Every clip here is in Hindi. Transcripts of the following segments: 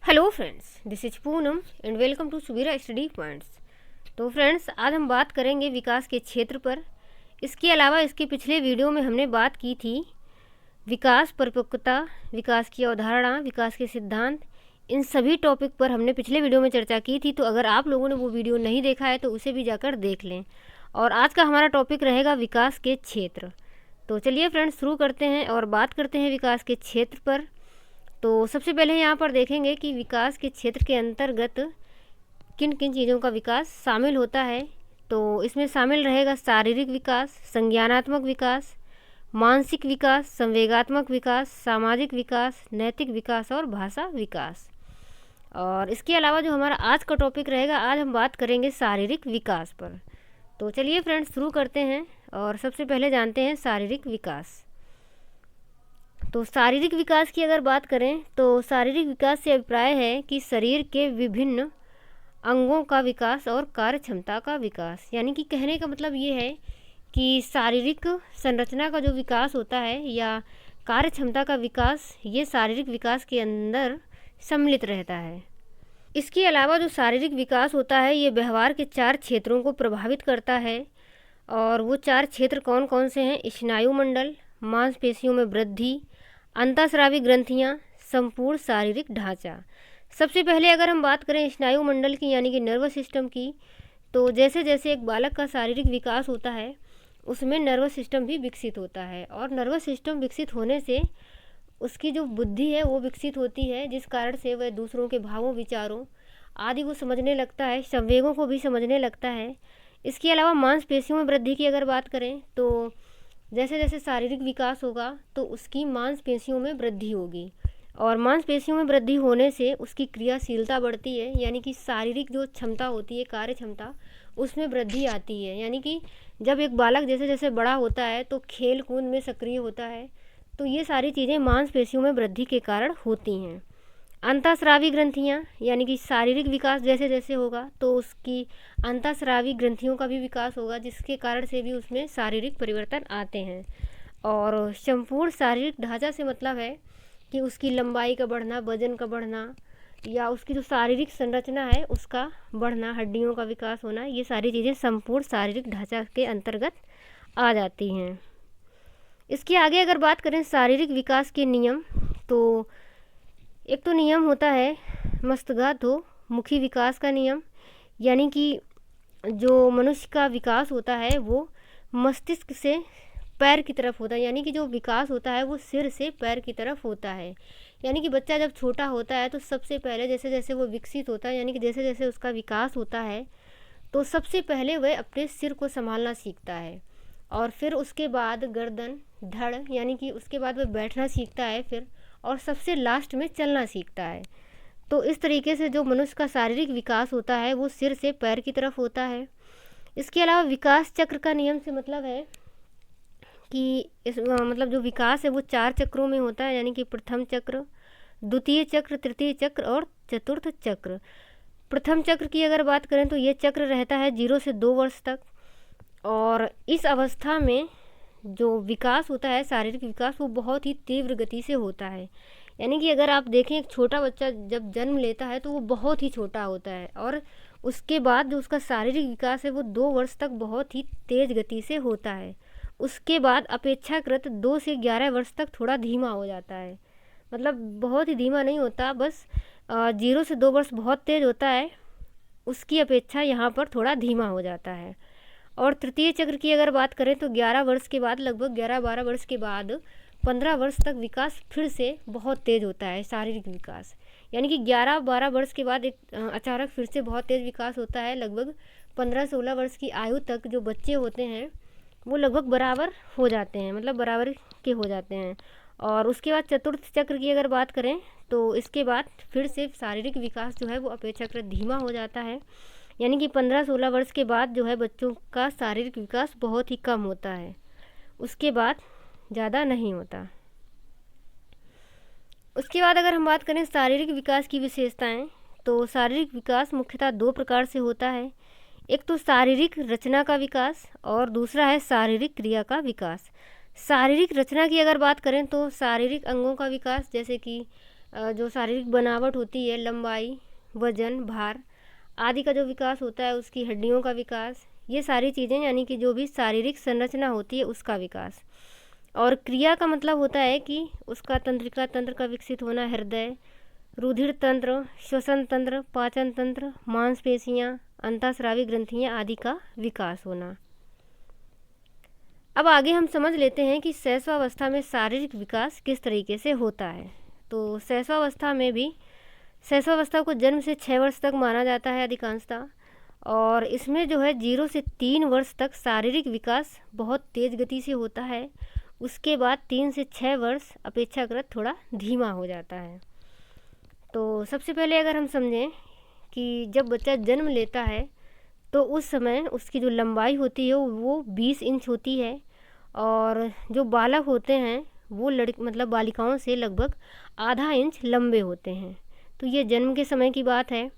Hello friends, this is Poonam and welcome to Subira study points. तो फ्रेंड्स, आज हम बात करेंगे विकास के क्षेत्र पर। इसके अलावा इसके पिछले वीडियो में हमने बात की थी विकास, परिपक्वता, विकास की अवधारणा, विकास के सिद्धांत। इन सभी टॉपिक पर हमने पिछले वीडियो में चर्चा की थी। तो अगर आप लोगों ने वो वीडियो नहीं देखा है तो उसे भी जाकर देख लें। और आज का हमारा टॉपिक रहेगा विकास के क्षेत्र। तो चलिए फ्रेंड्स, शुरू करते हैं और बात करते हैं विकास के क्षेत्र पर। तो सबसे पहले यहाँ पर देखेंगे कि विकास के क्षेत्र के अंतर्गत किन किन चीज़ों का विकास शामिल होता है। तो इसमें शामिल रहेगा शारीरिक विकास, संज्ञानात्मक विकास, मानसिक विकास, संवेगात्मक विकास, सामाजिक विकास, नैतिक विकास और भाषा विकास। और इसके अलावा जो हमारा आज का टॉपिक रहेगा, आज हम बात करेंगे शारीरिक विकास पर। तो चलिए फ्रेंड्स, शुरू करते हैं और सबसे पहले जानते हैं शारीरिक विकास। तो शारीरिक विकास की अगर बात करें तो शारीरिक विकास से अभिप्राय है कि शरीर के विभिन्न अंगों का विकास और कार्य क्षमता का विकास। यानी कि कहने का मतलब ये है कि शारीरिक संरचना का जो विकास होता है या कार्य क्षमता का विकास, ये शारीरिक विकास के अंदर सम्मिलित रहता है। इसके अलावा जो शारीरिक विकास होता है, ये व्यवहार के 4 क्षेत्रों को प्रभावित करता है। और वो 4 क्षेत्र कौन कौन से हैं? स्नायुमंडल, मांसपेशियों में वृद्धि, अंतःस्रावी ग्रंथियाँ, संपूर्ण शारीरिक ढांचा। सबसे पहले अगर हम बात करें स्नायुमंडल की, यानी कि नर्वस सिस्टम की, तो जैसे जैसे एक बालक का शारीरिक विकास होता है उसमें नर्वस सिस्टम भी विकसित होता है। और नर्वस सिस्टम विकसित होने से उसकी जो बुद्धि है वो विकसित होती है, जिस कारण से वह दूसरों के भावों, विचारों आदि को समझने लगता है, संवेगों को भी समझने लगता है। इसके अलावा मांसपेशियों में वृद्धि की अगर बात करें तो जैसे जैसे शारीरिक विकास होगा तो उसकी मांसपेशियों में वृद्धि होगी। और मांसपेशियों में वृद्धि होने से उसकी क्रियाशीलता बढ़ती है, यानी कि शारीरिक जो क्षमता होती है, कार्य क्षमता, उसमें वृद्धि आती है। यानी कि जब एक बालक जैसे जैसे बड़ा होता है तो खेल कूद में सक्रिय होता है। तो ये सारी चीज़ें मांसपेशियों में वृद्धि के कारण होती हैं। अंतःस्रावी ग्रंथियाँ, यानी कि शारीरिक विकास जैसे जैसे होगा तो उसकी अंतःस्रावी ग्रंथियों का भी विकास होगा, जिसके कारण से भी उसमें शारीरिक परिवर्तन आते हैं। और संपूर्ण शारीरिक ढांचा से मतलब है कि उसकी लंबाई का बढ़ना, वजन का बढ़ना, या उसकी जो शारीरिक संरचना है उसका बढ़ना, हड्डियों का विकास होना, ये सारी चीज़ें संपूर्ण शारीरिक ढांचा के अंतर्गत आ जाती हैं। इसके आगे अगर बात करें शारीरिक विकास के नियम, तो एक तो नियम होता है मस्तगाधो मुखी विकास का नियम। यानी कि जो मनुष्य का विकास होता है वो मस्तिष्क से पैर की तरफ होता है। यानी कि जो विकास होता है वो सिर से पैर की तरफ होता है। यानी कि बच्चा जब छोटा होता है तो सबसे पहले जैसे जैसे वो विकसित होता है, यानी कि जैसे जैसे उसका विकास होता है, तो सबसे पहले वह अपने सिर को संभालना सीखता है। और फिर उसके बाद गर्दन, धड़, यानी कि उसके बाद वह बैठना सीखता है फिर, और सबसे लास्ट में चलना सीखता है। तो इस तरीके से जो मनुष्य का शारीरिक विकास होता है वो सिर से पैर की तरफ होता है। इसके अलावा विकास चक्र का नियम से मतलब है कि इस मतलब जो विकास है वो 4 चक्रों में होता है। यानी कि प्रथम चक्र, द्वितीय चक्र, तृतीय चक्र और चतुर्थ चक्र। प्रथम चक्र की अगर बात करें तो ये चक्र रहता है 0 से 2 वर्ष तक। और इस अवस्था में जो विकास होता है, शारीरिक विकास, वो बहुत ही तीव्र गति से होता है। यानी कि अगर आप देखें, एक छोटा बच्चा जब जन्म लेता है तो वो बहुत ही छोटा होता है, और उसके बाद जो उसका शारीरिक विकास है वो 2 वर्ष तक बहुत ही तेज़ गति से होता है। उसके बाद अपेक्षाकृत 2 से 11 वर्ष तक थोड़ा धीमा हो जाता है। मतलब बहुत ही धीमा नहीं होता, बस 0 से 2 वर्ष बहुत तेज़ होता है, उसकी अपेक्षा यहाँ पर थोड़ा धीमा हो जाता है। और तृतीय चक्र की अगर बात करें तो 11 वर्ष के बाद, लगभग 11-12 वर्ष के बाद 15 वर्ष तक विकास फिर से बहुत तेज़ होता है, शारीरिक विकास। यानी कि 11-12 वर्ष के बाद एक अचानक फिर से बहुत तेज़ विकास होता है। लगभग 15-16 वर्ष की आयु तक जो बच्चे होते हैं वो लगभग बराबर हो जाते हैं, मतलब बराबर के हो जाते हैं। और उसके बाद चतुर्थ चक्र की अगर बात करें तो इसके बाद फिर से शारीरिक विकास जो है वो अपेक्षाकृत धीमा हो जाता है। यानी कि 15-16 वर्ष के बाद जो है बच्चों का शारीरिक विकास बहुत ही कम होता है, उसके बाद ज़्यादा नहीं होता। उसके बाद अगर हम बात करें शारीरिक विकास की विशेषताएं, तो शारीरिक विकास मुख्यतः 2 प्रकार से होता है। एक तो शारीरिक रचना का विकास और दूसरा है शारीरिक क्रिया का विकास। शारीरिक रचना की अगर बात करें तो शारीरिक अंगों का विकास, जैसे कि जो शारीरिक बनावट होती है, लंबाई, वजन, भार आदि का जो विकास होता है, उसकी हड्डियों का विकास, ये सारी चीज़ें यानी कि जो भी शारीरिक संरचना होती है उसका विकास। और क्रिया का मतलब होता है कि उसका तंत्रिका तंत्र का विकसित होना, हृदय, रुधिर तंत्र, श्वसन तंत्र, पाचन तंत्र, मांसपेशियाँ, अंतःस्रावी ग्रंथियाँ आदि का विकास होना। अब आगे हम समझ लेते हैं कि शैशवावस्था में शारीरिक विकास किस तरीके से होता है। तो शैशवावस्था में भी, शैशवावस्था को जन्म से 6 वर्ष तक माना जाता है अधिकांशतः, और इसमें जो है 0 से 3 वर्ष तक शारीरिक विकास बहुत तेज़ गति से होता है। उसके बाद 3 से 6 वर्ष अपेक्षाकृत थोड़ा धीमा हो जाता है। तो सबसे पहले अगर हम समझें कि जब बच्चा जन्म लेता है तो उस समय उसकी जो लंबाई होती है वो 20 इंच होती है, और जो बालक होते हैं वो मतलब बालिकाओं से लगभग आधा इंच लंबे होते हैं। तो ये जन्म के समय की बात है।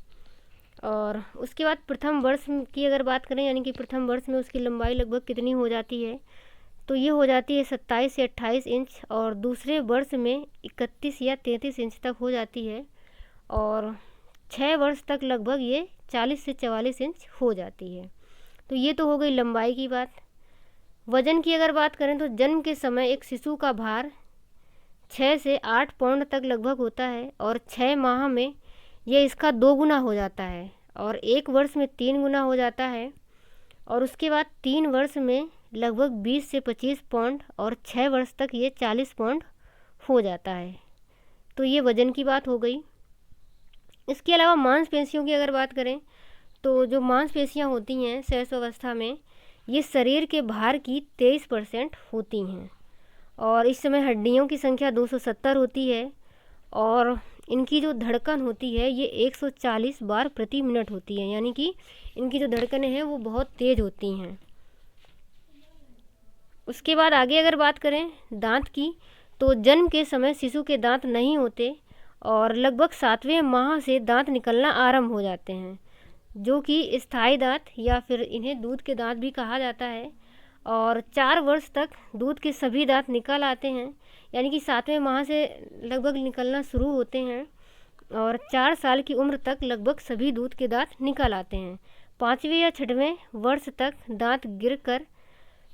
और उसके बाद प्रथम वर्ष की अगर बात करें, यानी कि प्रथम वर्ष में उसकी लंबाई लगभग कितनी हो जाती है, तो ये हो जाती है 27 से 28 इंच, और दूसरे वर्ष में 31 या 33 इंच तक हो जाती है, और 6 वर्ष तक लगभग ये 40 से 44 इंच हो जाती है। तो ये तो हो गई लंबाई की बात। वजन की अगर बात करें तो जन्म के समय एक शिशु का भार 6 से 8 पाउंड तक लगभग होता है, और 6 माह में यह इसका 2 गुना हो जाता है, और 1 वर्ष में 3 गुना हो जाता है, और उसके बाद 3 वर्ष में लगभग 20 से 25 पाउंड, और 6 वर्ष तक ये 40 पाउंड हो जाता है। तो ये वजन की बात हो गई। इसके अलावा मांसपेशियों की अगर बात करें तो जो मांसपेशियां होती हैं शैशवावस्था में, ये शरीर के भार की 23% होती हैं, और इस समय हड्डियों की संख्या 270 होती है, और इनकी जो धड़कन होती है ये 140 बार प्रति मिनट होती है, यानी कि इनकी जो धड़कनें हैं वो बहुत तेज़ होती हैं। उसके बाद आगे अगर बात करें दांत की, तो जन्म के समय शिशु के दांत नहीं होते, और लगभग 7वें माह से दांत निकलना आरंभ हो जाते हैं, जो कि स्थायी दांत या फिर इन्हें दूध के दांत भी कहा जाता है। और 4 वर्ष तक दूध के सभी दांत निकल आते हैं, यानी कि 7वें माह से लगभग निकलना शुरू होते हैं, और 4 साल की उम्र तक लगभग सभी दूध के दांत निकल आते हैं। 5वें या 6वें वर्ष तक दांत गिरकर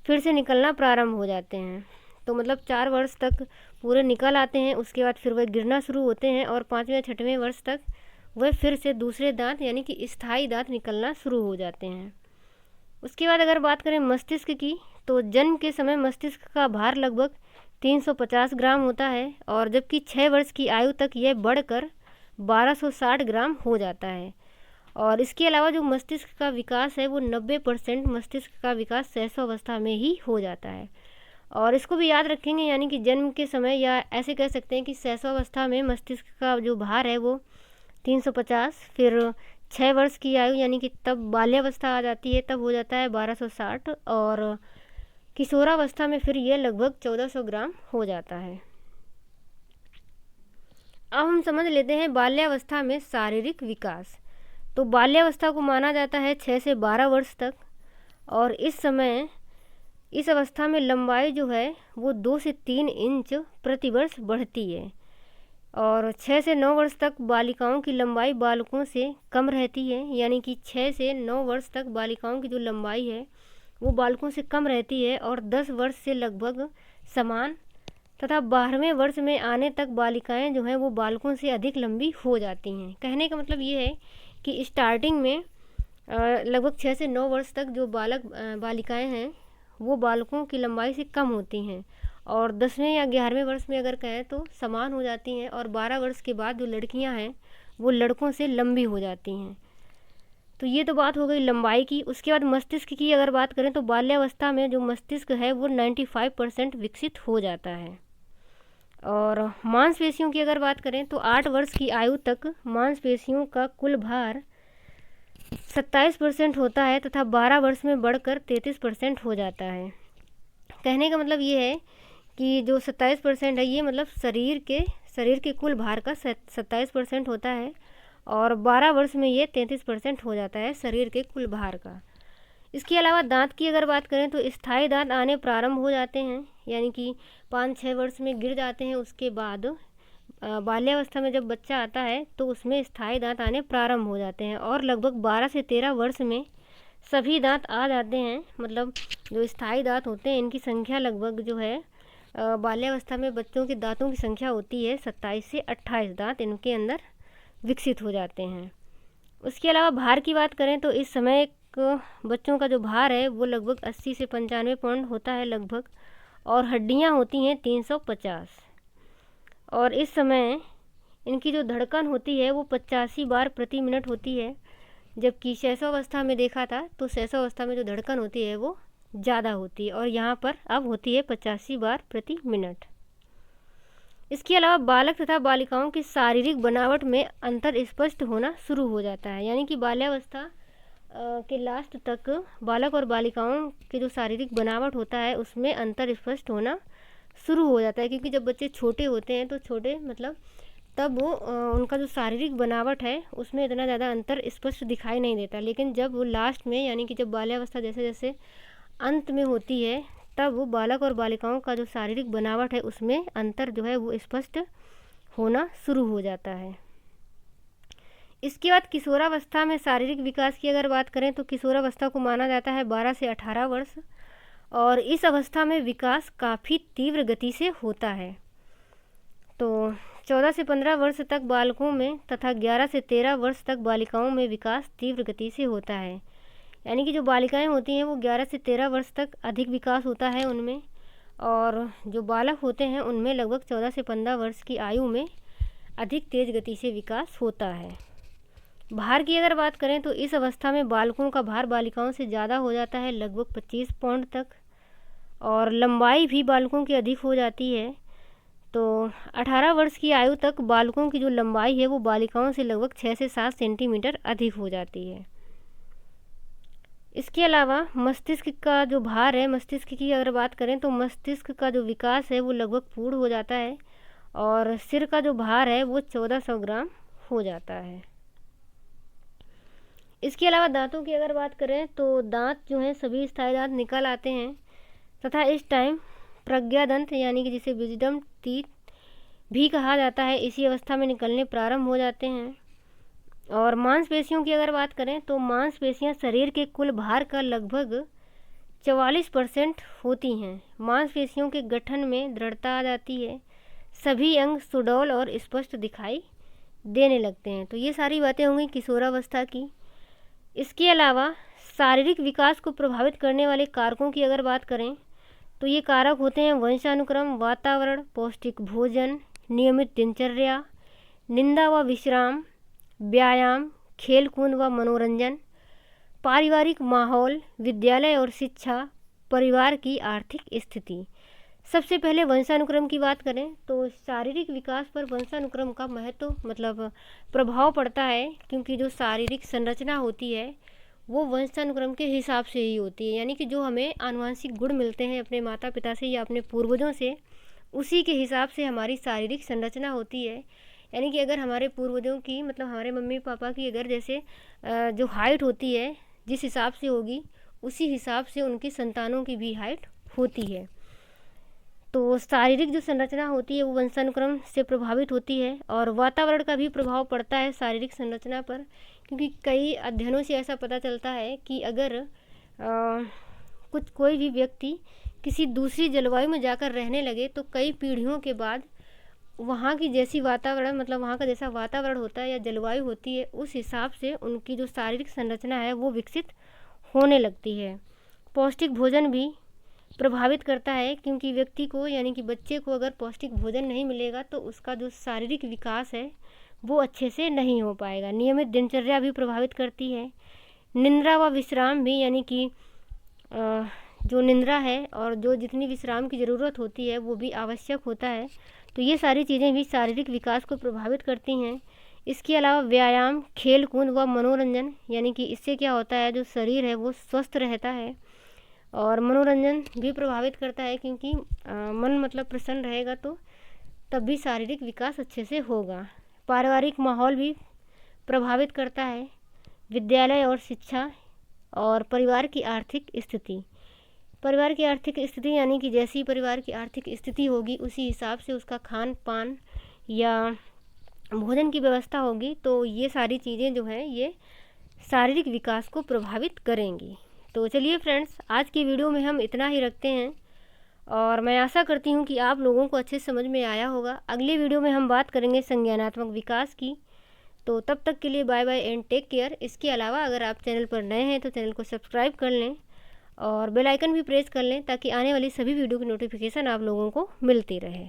फिर से निकलना प्रारंभ हो जाते हैं। तो मतलब 4 वर्ष तक पूरे निकल आते हैं, उसके बाद फिर वह गिरना शुरू होते हैं, और 5वें या 6वें वर्ष तक वह फिर से दूसरे दांत यानी कि स्थायी दांत निकलना शुरू हो जाते हैं। उसके बाद अगर बात करें मस्तिष्क की, तो जन्म के समय मस्तिष्क का भार लगभग 350 ग्राम होता है, और जबकि 6 वर्ष की आयु तक यह बढ़कर 1260 ग्राम हो जाता है। और इसके अलावा जो मस्तिष्क का विकास है वो 90% मस्तिष्क का विकास शैशवावस्था में ही हो जाता है। और इसको भी याद रखेंगे, यानी कि जन्म के समय, या ऐसे कह सकते हैं कि शैशवावस्था में मस्तिष्क का जो भार है वो 350, फिर 6 वर्ष की आयु यानी कि तब बाल्यावस्था आ जाती है, तब हो जाता है 1260, और किशोरावस्था में फिर ये लगभग 1400 ग्राम हो जाता है। अब हम समझ लेते हैं बाल्यावस्था में शारीरिक विकास। तो बाल्यावस्था को माना जाता है 6 से 12 वर्ष तक, और इस अवस्था में लंबाई जो है वो 2 से 3 इंच प्रति वर्ष बढ़ती है, और 6 से 9 वर्ष तक बालिकाओं की लंबाई बालकों से कम रहती है, यानी कि 6 से 9 वर्ष तक बालिकाओं की जो लंबाई है वो बालकों से कम रहती है, और 10 वर्ष से लगभग समान, तथा 12वें वर्ष में आने तक बालिकाएं जो हैं वो बालकों से अधिक लंबी हो जाती हैं। कहने का मतलब ये है कि स्टार्टिंग में लगभग 6 से 9 वर्ष तक जो बालिकाएं हैं वो बालकों की लंबाई से कम होती हैं, और 10वें या 11वें वर्ष में अगर कहें तो समान हो जाती हैं, और 12 वर्ष के बाद जो लड़कियां हैं वो लड़कों से लंबी हो जाती हैं। तो ये तो बात हो गई लंबाई की। उसके बाद मस्तिष्क की अगर बात करें तो बाल्यावस्था में जो मस्तिष्क है वो 95% विकसित हो जाता है। और मांसपेशियों की अगर बात करें तो 8 वर्ष की आयु तक मांसपेशियों का कुल भार 27% होता है, तथा 12 वर्ष में बढ़कर 33% हो जाता है। कहने का मतलब ये है कि जो 27% है ये मतलब शरीर के कुल भार का 27% होता है, और 12 वर्ष में ये 33% हो जाता है शरीर के कुल भार का। इसके अलावा दांत की अगर बात करें तो स्थायी दांत आने प्रारंभ हो जाते हैं, यानी कि 5-6 वर्ष में गिर जाते हैं, उसके बाद बाल्यावस्था में जब बच्चा आता है तो उसमें स्थायी दांत आने प्रारंभ हो जाते हैं और लगभग 12 से 13 वर्ष में सभी दांत आ जाते हैं। मतलब जो स्थायी दांत होते हैं इनकी संख्या लगभग जो है बाल्यावस्था में बच्चों के दांतों की संख्या होती है 27 से 28 दांत इनके अंदर विकसित हो जाते हैं। उसके अलावा भार की बात करें तो इस समय बच्चों का जो भार है वो लगभग 80 से 95 पाउंड होता है लगभग, और हड्डियां होती हैं 350, और इस समय इनकी जो धड़कन होती है वो 85 बार प्रति मिनट होती है, जबकि शैशवावस्था में देखा था तो शैशवावस्था में जो धड़कन होती है वो ज़्यादा होती है और यहाँ पर अब होती है 85 बार प्रति मिनट। इसके अलावा बालक तथा बालिकाओं की शारीरिक बनावट में अंतर स्पष्ट होना शुरू हो जाता है, यानी कि बाल्यावस्था के लास्ट तक बालक और बालिकाओं के जो शारीरिक बनावट होता है उसमें अंतर स्पष्ट होना शुरू हो जाता है, क्योंकि जब बच्चे छोटे होते हैं तो छोटे मतलब तब वो उनका जो शारीरिक बनावट है उसमें इतना ज़्यादा अंतर स्पष्ट दिखाई नहीं देता। लेकिन जब वो लास्ट में यानी कि जब बाल्यावस्था जैसे जैसे अंत में होती है तब वो बालक और बालिकाओं का जो शारीरिक बनावट है उसमें अंतर जो है वो स्पष्ट होना शुरू हो जाता है। इसके बाद किशोरावस्था में शारीरिक विकास की अगर बात करें तो किशोरावस्था को माना जाता है 12 से 18 वर्ष, और इस अवस्था में विकास काफ़ी तीव्र गति से होता है। तो 14 से 15 वर्ष तक बालकों में तथा 11 से 13 वर्ष तक बालिकाओं में विकास तीव्र गति से होता है, यानी कि जो बालिकाएं होती हैं वो 11 से 13 वर्ष तक अधिक विकास होता है उनमें, और जो बालक होते हैं उनमें लगभग 14 से 15 वर्ष की आयु में अधिक तेज़ गति से विकास होता है। भार की अगर बात करें तो इस अवस्था में बालकों का भार बालिकाओं से ज़्यादा हो जाता है लगभग 25 पाउंड तक, और लंबाई भी बालकों की अधिक हो जाती है। तो 18 वर्ष की आयु तक बालकों की जो लंबाई है वो बालिकाओं से लगभग 6 से 7 सेंटीमीटर अधिक हो जाती है। इसके अलावा मस्तिष्क का जो भार है, मस्तिष्क की अगर बात करें तो मस्तिष्क का जो विकास है वो लगभग पूर्ण हो जाता है, और सिर का जो भार है वो 1400 ग्राम हो जाता है। इसके अलावा दांतों की अगर बात करें तो दांत जो हैं सभी स्थायी दांत निकल आते हैं, तथा इस टाइम प्रज्ञा दंत यानी कि जिसे विजडम टीथ भी कहा जाता है इसी अवस्था में निकलने प्रारंभ हो जाते हैं। और मांसपेशियों की अगर बात करें तो मांसपेशियां शरीर के कुल भार का लगभग 44% होती हैं। मांसपेशियों के गठन में दृढ़ता आ जाती है, सभी अंग सुडौल और स्पष्ट दिखाई देने लगते हैं। तो ये सारी बातें होंगी किशोरावस्था की। इसके अलावा शारीरिक विकास को प्रभावित करने वाले कारकों की अगर बात करें तो ये कारक होते हैं वंशानुक्रम, वातावरण, पौष्टिक भोजन, नियमित दिनचर्या, निंदा व विश्राम, व्यायाम, खेल कूद व मनोरंजन, पारिवारिक माहौल, विद्यालय और शिक्षा, परिवार की आर्थिक स्थिति। सबसे पहले वंशानुक्रम की बात करें तो शारीरिक विकास पर वंशानुक्रम का महत्व मतलब प्रभाव पड़ता है, क्योंकि जो शारीरिक संरचना होती है वो वंशानुक्रम के हिसाब से ही होती है, यानी कि जो हमें आनुवंशिक गुण मिलते हैं अपने माता पिता से या अपने पूर्वजों से, उसी के हिसाब से हमारी शारीरिक संरचना होती है। यानी कि अगर हमारे पूर्वजों की मतलब हमारे मम्मी पापा की अगर जैसे जो हाइट होती है जिस हिसाब से होगी उसी हिसाब से उनकी संतानों की भी हाइट होती है। तो शारीरिक जो संरचना होती है वो वंशानुक्रम से प्रभावित होती है, और वातावरण का भी प्रभाव पड़ता है शारीरिक संरचना पर, क्योंकि कई अध्ययनों से ऐसा पता चलता है कि अगर कोई भी व्यक्ति किसी दूसरी जलवायु में जाकर रहने लगे तो कई पीढ़ियों के बाद वहाँ की जैसी वातावरण मतलब वहाँ का जैसा वातावरण होता है या जलवायु होती है उस हिसाब से उनकी जो शारीरिक संरचना है वो विकसित होने लगती है। पौष्टिक भोजन भी प्रभावित करता है, क्योंकि व्यक्ति को यानी कि बच्चे को अगर पौष्टिक भोजन नहीं मिलेगा तो उसका जो शारीरिक विकास है वो अच्छे से नहीं हो पाएगा। नियमित दिनचर्या भी प्रभावित करती है। निद्रा व विश्राम भी, यानी कि जो निद्रा है और जो जितनी विश्राम की ज़रूरत होती है वो भी आवश्यक होता है। तो ये सारी चीज़ें भी शारीरिक विकास को प्रभावित करती हैं। इसके अलावा व्यायाम, खेल कूद व मनोरंजन, यानी कि इससे क्या होता है जो शरीर है वो स्वस्थ रहता है, और मनोरंजन भी प्रभावित करता है, क्योंकि मन मतलब प्रसन्न रहेगा तो तब भी शारीरिक विकास अच्छे से होगा। पारिवारिक माहौल भी प्रभावित करता है। विद्यालय और शिक्षा और परिवार की आर्थिक स्थिति। परिवार की आर्थिक स्थिति यानी कि जैसी परिवार की आर्थिक स्थिति होगी उसी हिसाब से उसका खान पान या भोजन की व्यवस्था होगी, तो ये सारी चीज़ें जो हैं ये शारीरिक विकास को प्रभावित करेंगी। तो चलिए फ्रेंड्स, आज की वीडियो में हम इतना ही रखते हैं और मैं आशा करती हूँ कि आप लोगों को अच्छे समझ में आया होगा। अगली वीडियो में हम बात करेंगे संज्ञानात्मक विकास की। तो तब तक के लिए bye bye and take care. इसके अलावा अगर आप चैनल पर नए हैं तो चैनल को सब्सक्राइब कर लें और बेल आइकन भी प्रेस कर लें ताकि आने वाली सभी वीडियो की नोटिफिकेशन आप लोगों को मिलती रहे।